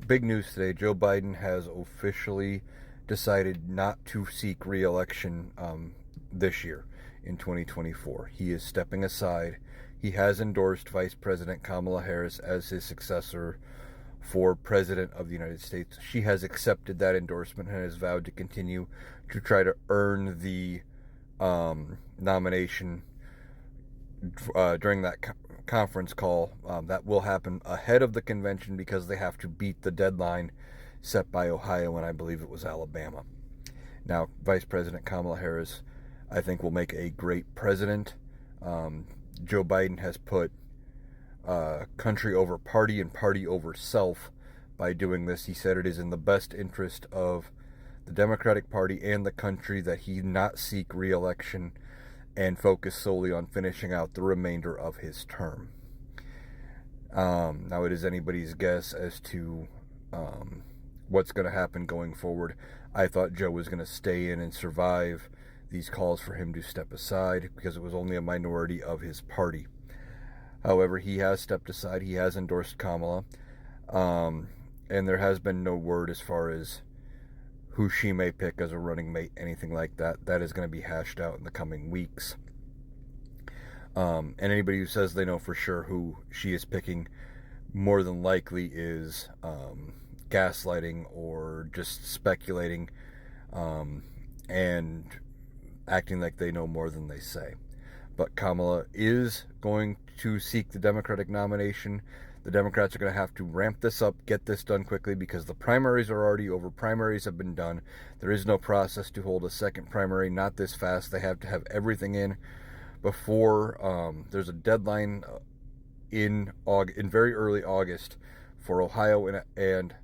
Big news today. Joe Biden has officially decided not to seek re-election this year in 2024. He is stepping aside. He has endorsed Vice President Kamala Harris as his successor for President of the United States. She has accepted that endorsement and has vowed to continue to try to earn the nomination during that conference call. That will happen ahead of the convention because they have to beat the deadline set by Ohio and I believe it was Alabama. Now, Vice President Kamala Harris, I think, will make a great president. Joe Biden has put country over party and party over self by doing this. He said it is in the best interest of the Democratic Party and the country that he not seek re-election and focus solely on finishing out the remainder of his term. Now, it is anybody's guess as to what's going to happen going forward. I thought Joe was going to stay in and survive these calls for him to step aside because it was only a minority of his party. However, he has stepped aside. He has endorsed Kamala. And there has been no word as far as who she may pick as a running mate, anything like that. That is going to be hashed out in the coming weeks. And anybody who says they know for sure who she is picking more than likely is gaslighting or just speculating and acting like they know more than they say. But Kamala is going to seek the Democratic nomination. The Democrats are going to have to ramp this up, get this done quickly, because the primaries are already over. Primaries have been done. There is no process to hold a second primary, not this fast. They have to have everything in before there's a deadline in very early August for Ohio and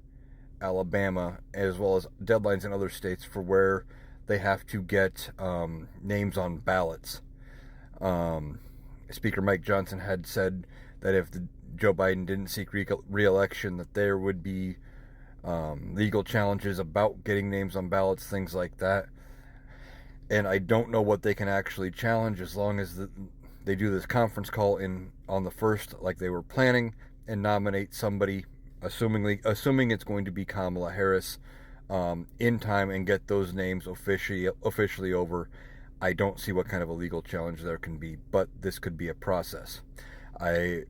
Alabama, as well as deadlines in other states for where they have to get names on ballots. Speaker Mike Johnson had said that if Joe Biden didn't seek re-election, that there would be legal challenges about getting names on ballots, things like that. And I don't know what they can actually challenge as long as they do this conference call on the 1st, like they were planning, and nominate somebody, assuming it's going to be Kamala Harris, in time, and get those names officially over. I don't see what kind of a legal challenge there can be, but this could be a process. I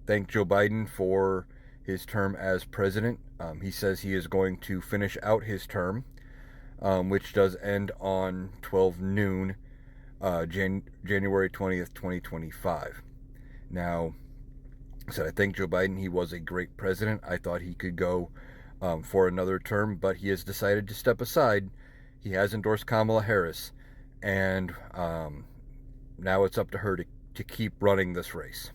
thank Joe Biden for his term as president. He says he is going to finish out his term, which does end on 12 noon, January 20th, 2025. Now, I said I thank Joe Biden. He was a great president. I thought he could go for another term, but he has decided to step aside. He has endorsed Kamala Harris, and now it's up to her to keep running this race.